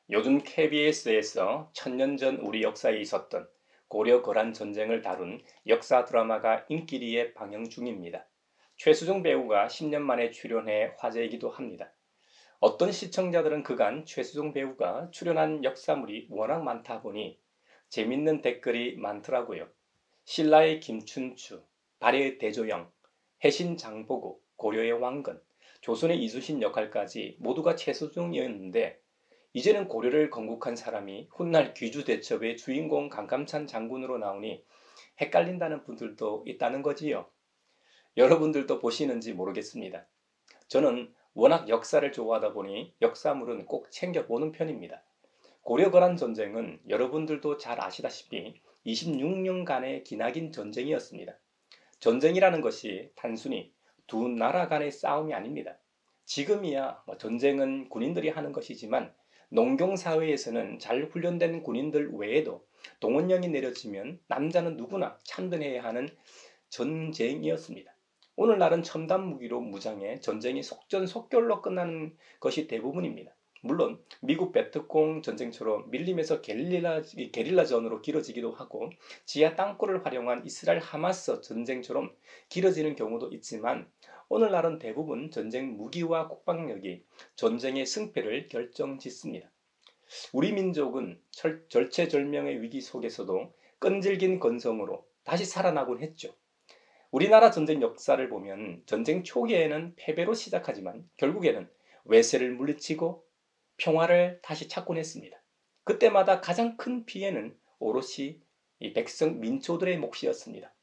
요즘 KBS에서 천년 전 우리 역사에 있었던 고려 거란 전쟁을 다룬 역사 드라마가 인기리에 방영 중입니다. 최수종 배우가 10년 만에 출연해 화제이기도 합니다. 어떤 시청자들은 그간 최수종 배우가 출연한 역사물이 워낙 많다 보니 재밌는 댓글이 많더라고요. 신라의 김춘추, 발해의 대조영, 해신 장보고, 고려의 왕건, 조선의 이순신 역할까지 모두가 최수종이었는데 이제는 고려를 건국한 사람이 훗날 귀주대첩의 주인공 강감찬 장군으로 나오니 헷갈린다는 분들도 있다는 거지요. 여러분들도 보시는지 모르겠습니다. 저는 워낙 역사를 좋아하다 보니 역사물은 꼭 챙겨보는 편입니다. 고려 거란 전쟁은 여러분들도 잘 아시다시피 26년간의 기나긴 전쟁이었습니다. 전쟁이라는 것이 단순히 두 나라 간의 싸움이 아닙니다. 지금이야 전쟁은 군인들이 하는 것이지만 농경사회에서는 잘 훈련된 군인들 외에도 동원령이 내려지면 남자는 누구나 참전해야 하는 전쟁이었습니다. 오늘날은 첨단 무기로 무장해 전쟁이 속전속결로 끝나는 것이 대부분입니다. 물론 미국 베트콩 전쟁처럼 밀림에서 게릴라전으로 길어지기도 하고 지하 땅굴을 활용한 이스라엘 하마스 전쟁처럼 길어지는 경우도 있지만 오늘날은 대부분 전쟁 무기와 국방력이 전쟁의 승패를 결정짓습니다. 우리 민족은 절체절명의 위기 속에서도 끈질긴 건성으로 다시 살아나곤 했죠. 우리나라 전쟁 역사를 보면 전쟁 초기에는 패배로 시작하지만 결국에는 외세를 물리치고 평화를 다시 찾곤 했습니다. 그때마다 가장 큰 피해는 오롯이 이 백성 민초들의 몫이었습니다.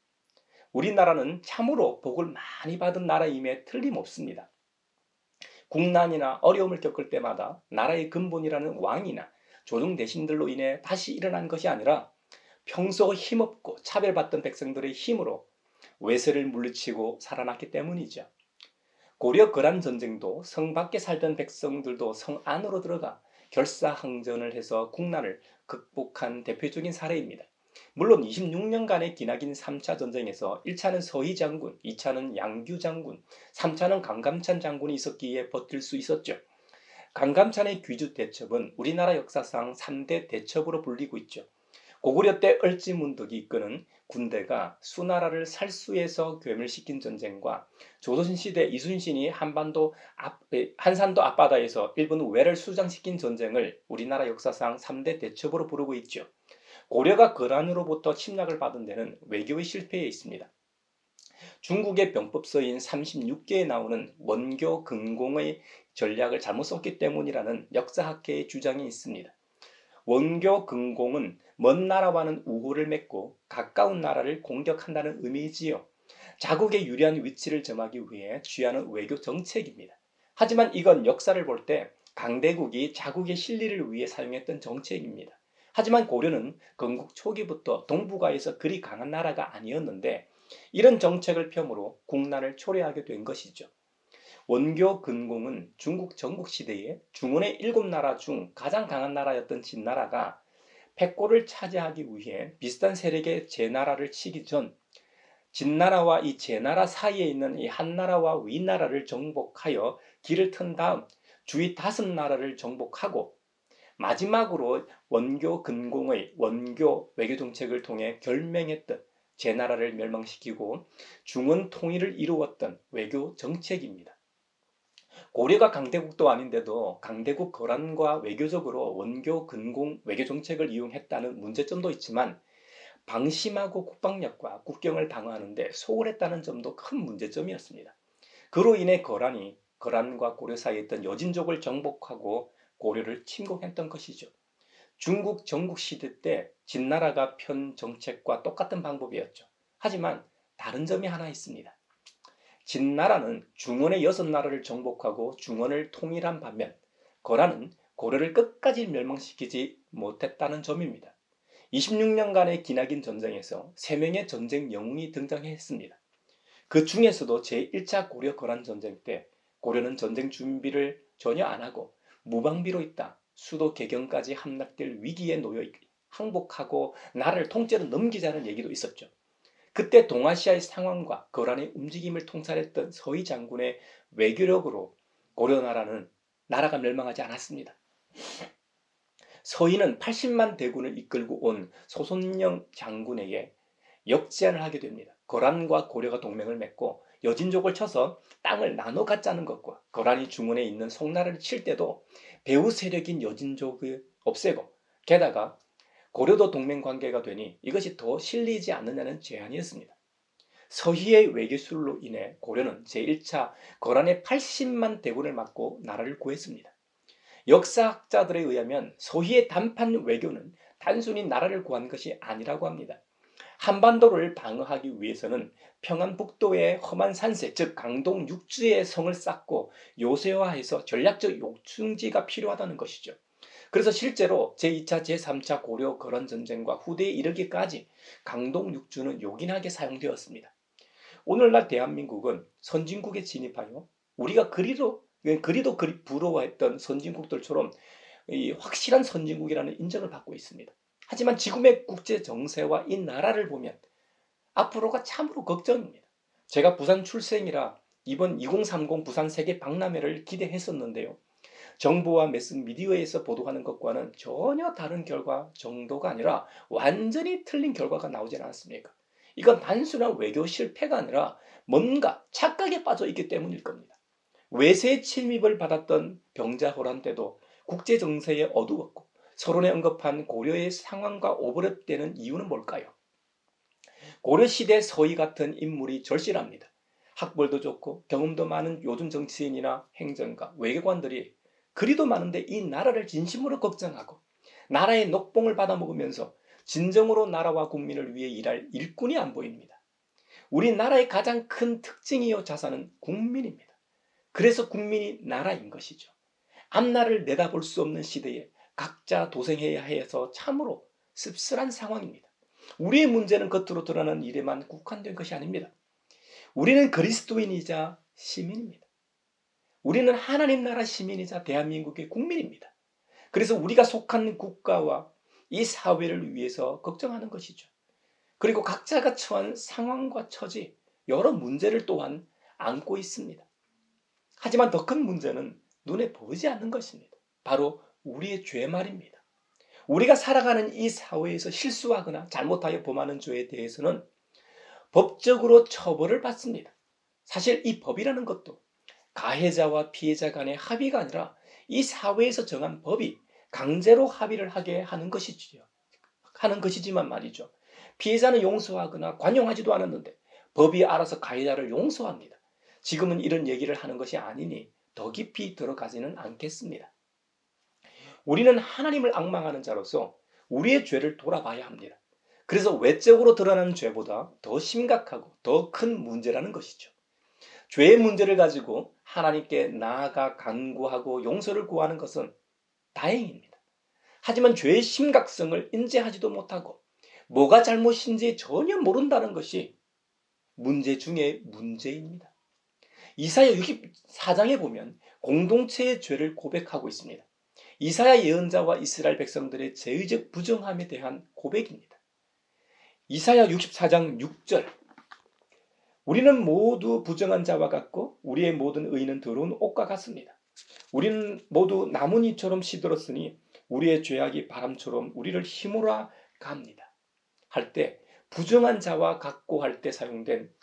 우리나라는 참으로 복을 많이 받은 나라임에 틀림없습니다. 국난이나 어려움을 겪을 때마다 나라의 근본이라는 왕이나 조정 대신들로 인해 다시 일어난 것이 아니라 평소 힘없고 차별받던 백성들의 힘으로 외세를 물리치고 살아났기 때문이죠. 고려 거란 전쟁도 성 밖에 살던 백성들도 성 안으로 들어가 결사항전을 해서 국난을 극복한 대표적인 사례입니다. 물론 26년간의 기나긴 3차 전쟁에서 1차는 서희 장군, 2차는 양규 장군, 3차는 강감찬 장군이 있었기에 버틸 수 있었죠. 강감찬의 귀주 대첩은 우리나라 역사상 3대 대첩으로 불리고 있죠. 고구려 때 을지문덕이 이끄는 군대가 수나라를 살수에서 괴멸시킨 전쟁과 조선시대 이순신이 한산도 앞바다에서 일본 외를 수장시킨 전쟁을 우리나라 역사상 3대 대첩으로 부르고 있죠. 고려가 거란으로부터 침략을 받은 데는 외교의 실패에 있습니다. 중국의 병법서인 36개에 나오는 원교 근공의 전략을 잘못 썼기 때문이라는 역사학계의 주장이 있습니다. 원교 근공은 먼 나라와는 우호를 맺고 가까운 나라를 공격한다는 의미이지요. 자국의 유리한 위치를 점하기 위해 취하는 외교 정책입니다. 하지만 이건 역사를 볼 때 강대국이 자국의 실리를 위해 사용했던 정책입니다. 하지만 고려는 건국 초기부터 동북아에서 그리 강한 나라가 아니었는데 이런 정책을 펴므로 국난을 초래하게 된 것이죠. 원교 근공은 중국 전국시대에 중원의 7나라 중 가장 강한 나라였던 진나라가 패권을 차지하기 위해 비슷한 세력의 제나라를 치기 전 진나라와 이 제나라 사이에 있는 이 한나라와 위나라를 정복하여 길을 튼 다음 주위 5나라를 정복하고 마지막으로 원교 근공의 원교 외교 정책을 통해 결맹했던 제나라를 멸망시키고 중원 통일을 이루었던 외교 정책입니다. 고려가 강대국도 아닌데도 강대국 거란과 외교적으로 원교 근공 외교 정책을 이용했다는 문제점도 있지만 방심하고 국방력과 국경을 방어하는 데 소홀했다는 점도 큰 문제점이었습니다. 그로 인해 거란과 고려 사이에 있던 여진족을 정복하고 고려를 침공했던 것이죠. 중국 전국 시대 때 진나라가 편 정책과 똑같은 방법이었죠. 하지만 다른 점이 하나 있습니다. 진나라는 중원의 6나라를 정복하고 중원을 통일한 반면 거란은 고려를 끝까지 멸망시키지 못했다는 점입니다. 26년간의 기나긴 전쟁에서 3명의 전쟁 영웅이 등장했습니다. 그 중에서도 제1차 고려 거란 전쟁 때 고려는 전쟁 준비를 전혀 안 하고 무방비로 있다 수도 개경까지 함락될 위기에 놓여 항복하고 나라를 통째로 넘기자는 얘기도 있었죠. 그때 동아시아의 상황과 거란의 움직임을 통찰했던 서희 장군의 외교력으로 고려 나라가 멸망하지 않았습니다. 서희는 80만 대군을 이끌고 온 소손영 장군에게 역제안을 하게 됩니다. 거란과 고려가 동맹을 맺고 여진족을 쳐서 땅을 나눠 갖자는 것과 거란이 중원에 있는 송나라를 칠 때도 배후 세력인 여진족을 없애고 게다가 고려도 동맹 관계가 되니 이것이 더 실리지 않느냐는 제안이었습니다. 서희의 외교술로 인해 고려는 제1차 거란의 80만 대군을 맞고 나라를 구했습니다. 역사학자들에 의하면 서희의 단판 외교는 단순히 나라를 구한 것이 아니라고 합니다. 한반도를 방어하기 위해서는 평안북도의 험한 산세, 즉 강동 육지에 성을 쌓고 요새화해서 전략적 요충지가 필요하다는 것이죠. 그래서 실제로 제2차, 제3차 고려 거란 전쟁과 후대에 이르기까지 강동 육주는 요긴하게 사용되었습니다. 오늘날 대한민국은 선진국에 진입하여 우리가 그리도 부러워했던 선진국들처럼 확실한 선진국이라는 인정을 받고 있습니다. 하지만 지금의 국제 정세와 이 나라를 보면 앞으로가 참으로 걱정입니다. 제가 부산 출생이라 이번 2030 부산 세계 박람회를 기대했었는데요. 정부와 매스미디어에서 보도하는 것과는 전혀 다른 결과 정도가 아니라 완전히 틀린 결과가 나오지 않았습니까? 이건 단순한 외교 실패가 아니라 뭔가 착각에 빠져 있기 때문일 겁니다. 외세 침입을 받았던 병자호란 때도 국제 정세에 어두웠고 서론에 언급한 고려의 상황과 오버랩되는 이유는 뭘까요? 고려시대 서희 같은 인물이 절실합니다. 학벌도 좋고 경험도 많은 요즘 정치인이나 행정가, 외교관들이 그리도 많은데 이 나라를 진심으로 걱정하고 나라의 녹봉을 받아먹으면서 진정으로 나라와 국민을 위해 일할 일꾼이 안 보입니다. 우리나라의 가장 큰 특징이요 자산은 국민입니다. 그래서 국민이 나라인 것이죠. 앞날을 내다볼 수 없는 시대에 각자 도생해야 해서 참으로 씁쓸한 상황입니다. 우리의 문제는 겉으로 드러나는 일에만 국한된 것이 아닙니다. 우리는 그리스도인이자 시민입니다. 우리는 하나님 나라 시민이자 대한민국의 국민입니다. 그래서 우리가 속한 국가와 이 사회를 위해서 걱정하는 것이죠. 그리고 각자가 처한 상황과 처지, 여러 문제를 또한 안고 있습니다. 하지만 더 큰 문제는 눈에 보이지 않는 것입니다. 바로 우리의 죄 말입니다. 우리가 살아가는 이 사회에서 실수하거나 잘못하여 범하는 죄에 대해서는 법적으로 처벌을 받습니다. 사실 이 법이라는 것도 가해자와 피해자 간의 합의가 아니라 이 사회에서 정한 법이 강제로 합의를 하게 하는 것이지만 말이죠. 피해자는 용서하거나 관용하지도 않았는데 법이 알아서 가해자를 용서합니다. 지금은 이런 얘기를 하는 것이 아니니 더 깊이 들어가지는 않겠습니다. 우리는 하나님을 앙망하는 자로서 우리의 죄를 돌아봐야 합니다. 그래서 외적으로 드러나는 죄보다 더 심각하고 더 큰 문제라는 것이죠. 죄의 문제를 가지고 하나님께 나아가 간구하고 용서를 구하는 것은 다행입니다. 하지만 죄의 심각성을 인지하지도 못하고 뭐가 잘못인지 전혀 모른다는 것이 문제 중에 문제입니다. 이사야 64장에 보면 공동체의 죄를 고백하고 있습니다. 이사야 예언자와 이스라엘 백성들의 죄의적 부정함에 대한 고백입니다. 이사야 64장 6절 우리는 모두 부정한 자와 같고 우리의 모든 의는 더러운 옷과 같습니다. 우리는 모두 나뭇잎처럼 시들었으니 우리의 죄악이 바람처럼 우리를 휘몰아 갑니다. 할 때 부정한 자와 같고 할 때 사용된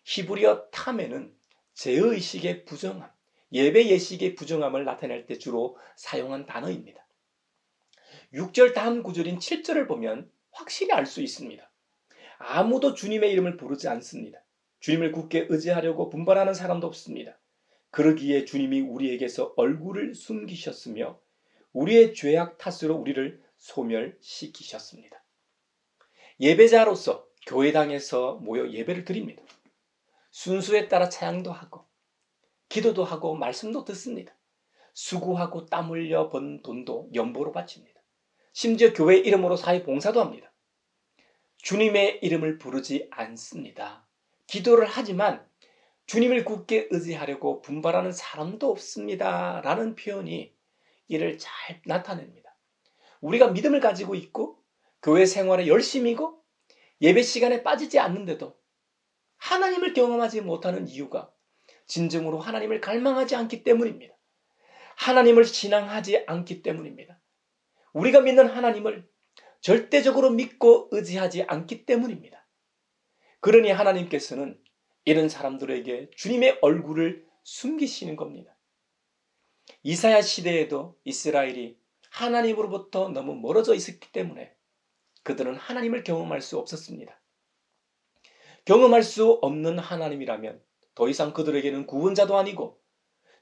히브리어 탐에는 죄의식의 부정함, 예배 예식의 부정함을 나타낼 때 주로 사용한 단어입니다. 6절 다음 구절인 7절을 보면 확실히 알 수 있습니다. 아무도 주님의 이름을 부르지 않습니다. 주님을 굳게 의지하려고 분발하는 사람도 없습니다. 그러기에 주님이 우리에게서 얼굴을 숨기셨으며 우리의 죄악 탓으로 우리를 소멸시키셨습니다. 예배자로서 교회당에서 모여 예배를 드립니다. 순수에 따라 찬양도 하고 기도도 하고 말씀도 듣습니다. 수고하고 땀 흘려 번 돈도 연보로 바칩니다. 심지어 교회 이름으로 사회 봉사도 합니다. 주님의 이름을 부르지 않습니다. 기도를 하지만 주님을 굳게 의지하려고 분발하는 사람도 없습니다. 라는 표현이 이를 잘 나타냅니다. 우리가 믿음을 가지고 있고 교회 생활에 열심이고 예배 시간에 빠지지 않는데도 하나님을 경험하지 못하는 이유가 진정으로 하나님을 갈망하지 않기 때문입니다. 하나님을 신앙하지 않기 때문입니다. 우리가 믿는 하나님을 절대적으로 믿고 의지하지 않기 때문입니다. 그러니 하나님께서는 이런 사람들에게 주님의 얼굴을 숨기시는 겁니다. 이사야 시대에도 이스라엘이 하나님으로부터 너무 멀어져 있었기 때문에 그들은 하나님을 경험할 수 없었습니다. 경험할 수 없는 하나님이라면 더 이상 그들에게는 구원자도 아니고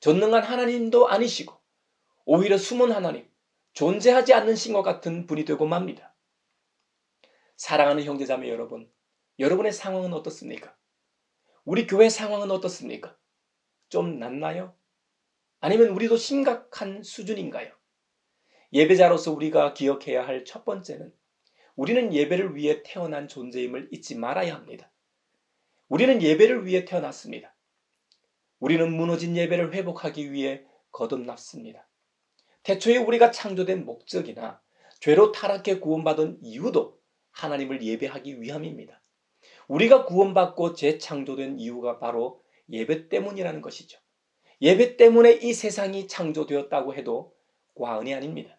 전능한 하나님도 아니시고 오히려 숨은 하나님, 존재하지 않는 신과 같은 분이 되고 맙니다. 사랑하는 형제자매 여러분, 여러분의 상황은 어떻습니까? 우리 교회 상황은 어떻습니까? 좀 낫나요? 아니면 우리도 심각한 수준인가요? 예배자로서 우리가 기억해야 할 첫 번째는 우리는 예배를 위해 태어난 존재임을 잊지 말아야 합니다. 우리는 예배를 위해 태어났습니다. 우리는 무너진 예배를 회복하기 위해 거듭났습니다. 태초에 우리가 창조된 목적이나 죄로 타락해 구원받은 이유도 하나님을 예배하기 위함입니다. 우리가 구원받고 재창조된 이유가 바로 예배 때문이라는 것이죠. 예배 때문에 이 세상이 창조되었다고 해도 과언이 아닙니다.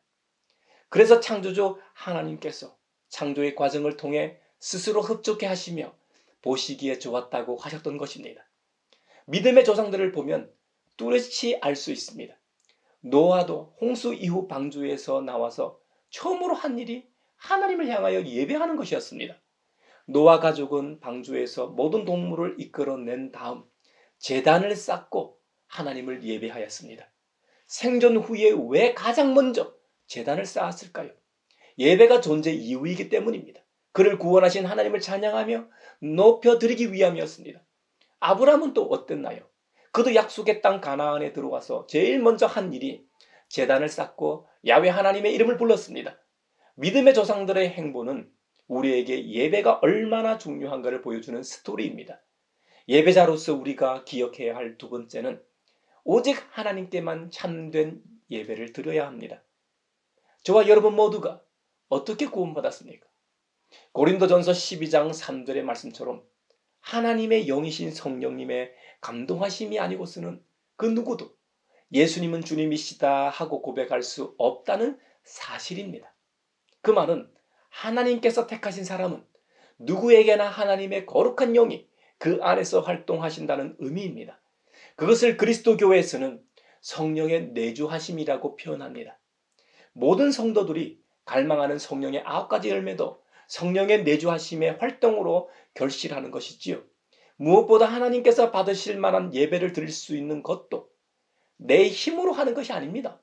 그래서 창조주 하나님께서 창조의 과정을 통해 스스로 흡족해 하시며 보시기에 좋았다고 하셨던 것입니다. 믿음의 조상들을 보면 뚜렷이 알 수 있습니다. 노아도 홍수 이후 방주에서 나와서 처음으로 한 일이 하나님을 향하여 예배하는 것이었습니다. 노아 가족은 방주에서 모든 동물을 이끌어낸 다음 제단을 쌓고 하나님을 예배하였습니다. 생존 후에 왜 가장 먼저 제단을 쌓았을까요? 예배가 존재 이유이기 때문입니다. 그를 구원하신 하나님을 찬양하며 높여드리기 위함이었습니다. 아브라함은 또 어땠나요? 그도 약속의 땅 가나안에 들어와서 제일 먼저 한 일이 제단을 쌓고 야훼 하나님의 이름을 불렀습니다. 믿음의 조상들의 행보는 우리에게 예배가 얼마나 중요한가를 보여주는 스토리입니다. 예배자로서 우리가 기억해야 할 두 번째는 오직 하나님께만 참된 예배를 드려야 합니다. 저와 여러분 모두가 어떻게 구원받았습니까? 고린도전서 12장 3절의 말씀처럼 하나님의 영이신 성령님의 감동하심이 아니고서는 그 누구도 예수님은 주님이시다 하고 고백할 수 없다는 사실입니다. 그 말은 하나님께서 택하신 사람은 누구에게나 하나님의 거룩한 영이 그 안에서 활동하신다는 의미입니다. 그것을 그리스도 교회에서는 성령의 내주하심이라고 표현합니다. 모든 성도들이 갈망하는 성령의 9가지 열매도 성령의 내주하심의 활동으로 결실하는 것이지요. 무엇보다 하나님께서 받으실 만한 예배를 드릴 수 있는 것도 내 힘으로 하는 것이 아닙니다.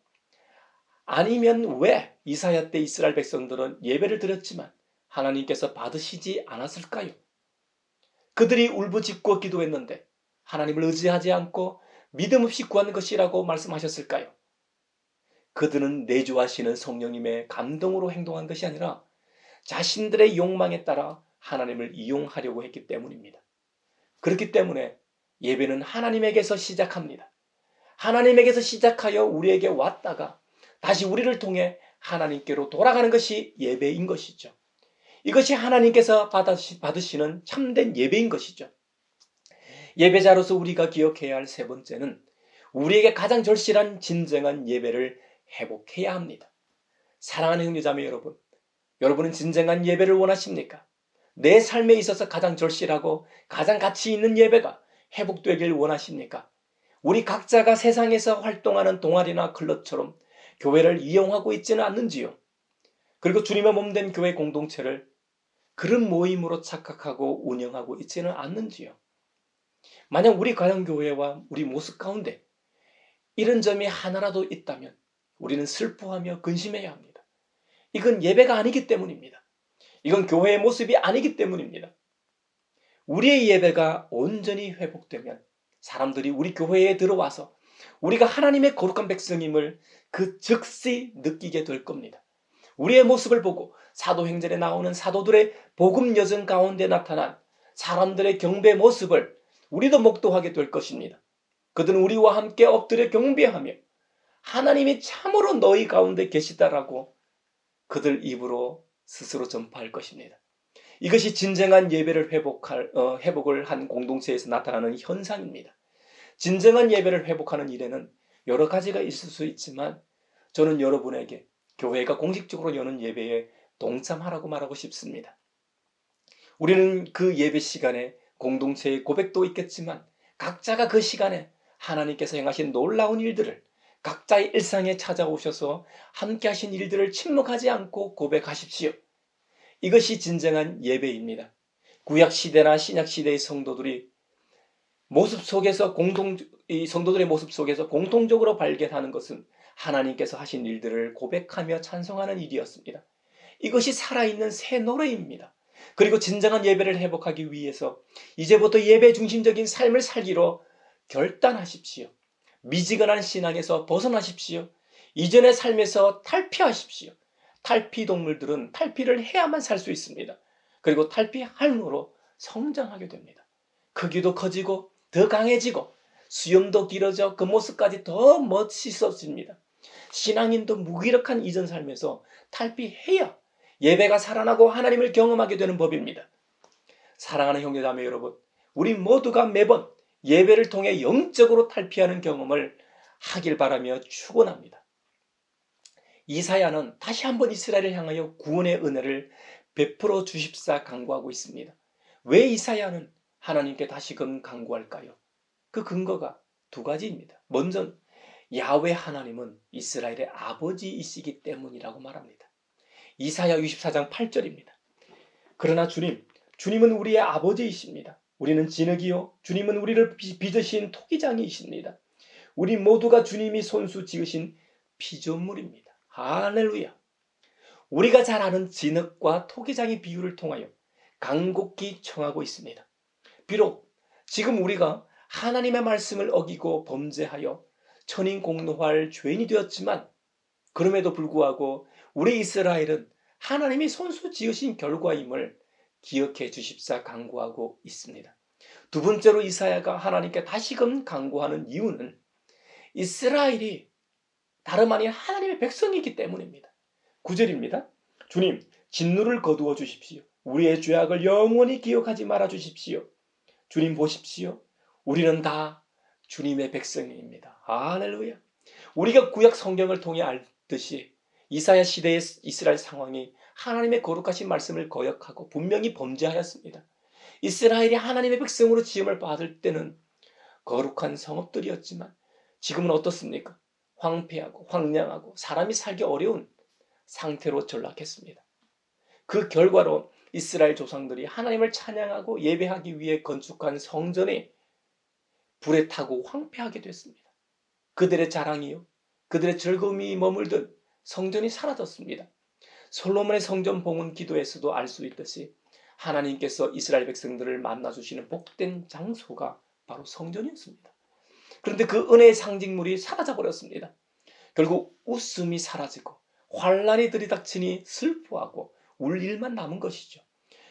아니면 왜 이사야 때 이스라엘 백성들은 예배를 드렸지만 하나님께서 받으시지 않았을까요? 그들이 울부짖고 기도했는데 하나님을 의지하지 않고 믿음 없이 구하는 것이라고 말씀하셨을까요? 그들은 내주하시는 성령님의 감동으로 행동한 것이 아니라 자신들의 욕망에 따라 하나님을 이용하려고 했기 때문입니다. 그렇기 때문에 예배는 하나님에게서 시작합니다. 하나님에게서 시작하여 우리에게 왔다가 다시 우리를 통해 하나님께로 돌아가는 것이 예배인 것이죠. 이것이 하나님께서 받으시는 참된 예배인 것이죠. 예배자로서 우리가 기억해야 할 세 번째는 우리에게 가장 절실한 진정한 예배를 회복해야 합니다. 사랑하는 형제자매 여러분, 여러분은 진정한 예배를 원하십니까? 내 삶에 있어서 가장 절실하고 가장 가치 있는 예배가 회복되길 원하십니까? 우리 각자가 세상에서 활동하는 동아리나 클럽처럼 교회를 이용하고 있지는 않는지요? 그리고 주님의 몸된 교회 공동체를 그런 모임으로 착각하고 운영하고 있지는 않는지요? 만약 우리 가정교회와 우리 모습 가운데 이런 점이 하나라도 있다면 우리는 슬퍼하며 근심해야 합니다. 이건 예배가 아니기 때문입니다. 이건 교회의 모습이 아니기 때문입니다. 우리의 예배가 온전히 회복되면 사람들이 우리 교회에 들어와서 우리가 하나님의 거룩한 백성임을 그 즉시 느끼게 될 겁니다. 우리의 모습을 보고 사도행전에 나오는 사도들의 복음 여정 가운데 나타난 사람들의 경배 모습을 우리도 목도하게 될 것입니다. 그들은 우리와 함께 엎드려 경배하며 하나님이 참으로 너희 가운데 계시다라고 그들 입으로 스스로 전파할 것입니다. 이것이 진정한 예배를 회복을 한 공동체에서 나타나는 현상입니다. 진정한 예배를 회복하는 일에는 여러 가지가 있을 수 있지만 저는 여러분에게 교회가 공식적으로 여는 예배에 동참하라고 말하고 싶습니다. 우리는 그 예배 시간에 공동체의 고백도 있겠지만 각자가 그 시간에 하나님께서 행하신 놀라운 일들을 각자의 일상에 찾아오셔서 함께 하신 일들을 침묵하지 않고 고백하십시오. 이것이 진정한 예배입니다. 구약 시대나 신약 시대의 성도들의 모습 속에서 공통적으로 발견하는 것은 하나님께서 하신 일들을 고백하며 찬송하는 일이었습니다. 이것이 살아있는 새 노래입니다. 그리고 진정한 예배를 회복하기 위해서 이제부터 예배 중심적인 삶을 살기로 결단하십시오. 미지근한 신앙에서 벗어나십시오. 이전의 삶에서 탈피하십시오. 탈피 동물들은 탈피를 해야만 살 수 있습니다. 그리고 탈피함으로 성장하게 됩니다. 크기도 커지고 더 강해지고 수염도 길어져 그 모습까지 더 멋있어집니다. 신앙인도 무기력한 이전 삶에서 탈피해야 예배가 살아나고 하나님을 경험하게 되는 법입니다. 사랑하는 형제자매 여러분, 우리 모두가 매번 예배를 통해 영적으로 탈피하는 경험을 하길 바라며 축원합니다. 이사야는 다시 한번 이스라엘을 향하여 구원의 은혜를 베풀어 주십사 간구하고 있습니다. 왜 이사야는 하나님께 다시금 간구할까요? 그 근거가 두 가지입니다. 먼저 야훼 하나님은 이스라엘의 아버지이시기 때문이라고 말합니다. 이사야 64장 8절입니다. 그러나 주님은 우리의 아버지이십니다. 우리는 진흙이요 주님은 우리를 빚으신 토기장이십니다. 우리 모두가 주님이 손수 지으신 피조물입니다. 할렐루야. 우리가 잘 아는 진흙과 토기장의 비유를 통하여 간곡히 청하고 있습니다. 비록 지금 우리가 하나님의 말씀을 어기고 범죄하여 천인공노할 죄인이 되었지만 그럼에도 불구하고 우리 이스라엘은 하나님이 손수 지으신 결과임을 기억해 주십사 간구하고 있습니다. 두 번째로 이사야가 하나님께 다시금 간구하는 이유는 이스라엘이 다름 아닌 하나님의 백성이기 때문입니다. 9절입니다. 주님, 진노를 거두어 주십시오. 우리의 죄악을 영원히 기억하지 말아 주십시오. 주님 보십시오. 우리는 다 주님의 백성입니다. 할렐루야. 우리가 구약 성경을 통해 알듯이 이사야 시대의 이스라엘 상황이 하나님의 거룩하신 말씀을 거역하고 분명히 범죄하였습니다. 이스라엘이 하나님의 백성으로 지음을 받을 때는 거룩한 성읍들이었지만 지금은 어떻습니까? 황폐하고 황량하고 사람이 살기 어려운 상태로 전락했습니다. 그 결과로 이스라엘 조상들이 하나님을 찬양하고 예배하기 위해 건축한 성전이 불에 타고 황폐하게 됐습니다. 그들의 자랑이요, 그들의 즐거움이 머물던 성전이 사라졌습니다. 솔로몬의 성전 봉헌 기도에서도 알 수 있듯이 하나님께서 이스라엘 백성들을 만나주시는 복된 장소가 바로 성전이었습니다. 그런데 그 은혜의 상징물이 사라져버렸습니다. 결국 웃음이 사라지고 환란이 들이닥치니 슬퍼하고 울 일만 남은 것이죠.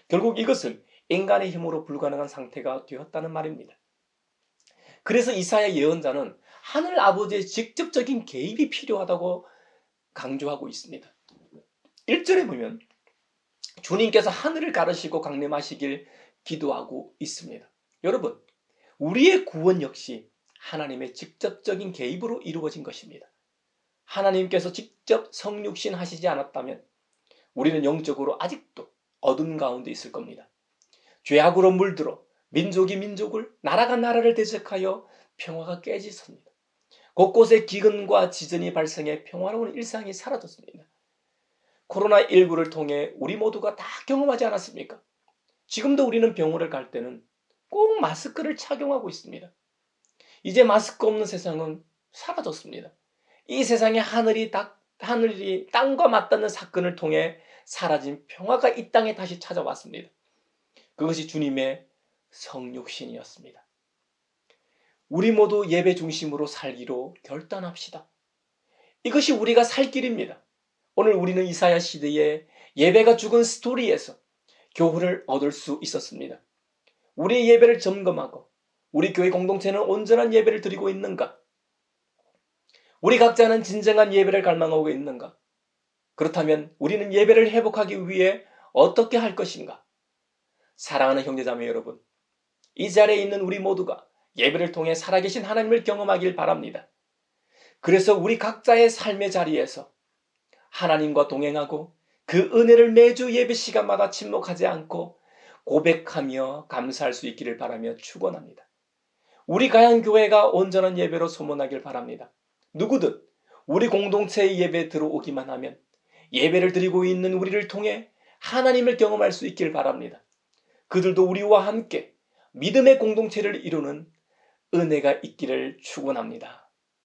결국 이것은 인간의 힘으로 불가능한 상태가 되었다는 말입니다. 그래서 이사야 예언자는 하늘 아버지의 직접적인 개입이 필요하다고 강조하고 있습니다. 1절에 보면 주님께서 하늘을 가르시고 강림하시길 기도하고 있습니다. 여러분, 우리의 구원 역시 하나님의 직접적인 개입으로 이루어진 것입니다. 하나님께서 직접 성육신 하시지 않았다면 우리는 영적으로 아직도 어둠 가운데 있을 겁니다. 죄악으로 물들어 민족이 민족을, 나라가 나라를 대적하여 평화가 깨졌습니다. 곳곳에 기근과 지진이 발생해 평화로운 일상이 사라졌습니다. 코로나19를 통해 우리 모두가 다 경험하지 않았습니까? 지금도 우리는 병원을 갈 때는 꼭 마스크를 착용하고 있습니다. 이제 마스크 없는 세상은 사라졌습니다. 이 세상에 하늘이 땅과 맞닿는 사건을 통해 사라진 평화가 이 땅에 다시 찾아왔습니다. 그것이 주님의 성육신이었습니다. 우리 모두 예배 중심으로 살기로 결단합시다. 이것이 우리가 살 길입니다. 오늘 우리는 이사야 시대의 예배가 죽은 스토리에서 교훈을 얻을 수 있었습니다. 우리의 예배를 점검하고 우리 교회 공동체는 온전한 예배를 드리고 있는가? 우리 각자는 진정한 예배를 갈망하고 있는가? 그렇다면 우리는 예배를 회복하기 위해 어떻게 할 것인가? 사랑하는 형제자매 여러분, 이 자리에 있는 우리 모두가 예배를 통해 살아계신 하나님을 경험하길 바랍니다. 그래서 우리 각자의 삶의 자리에서 하나님과 동행하고 그 은혜를 매주 예배 시간마다 침묵하지 않고 고백하며 감사할 수 있기를 바라며 축원합니다. 우리 가양교회가 온전한 예배로 소문나길 바랍니다. 누구든 우리 공동체의 예배에 들어오기만 하면 예배를 드리고 있는 우리를 통해 하나님을 경험할 수 있길 바랍니다. 그들도 우리와 함께 믿음의 공동체를 이루는 은혜가 있기를 축원합니다.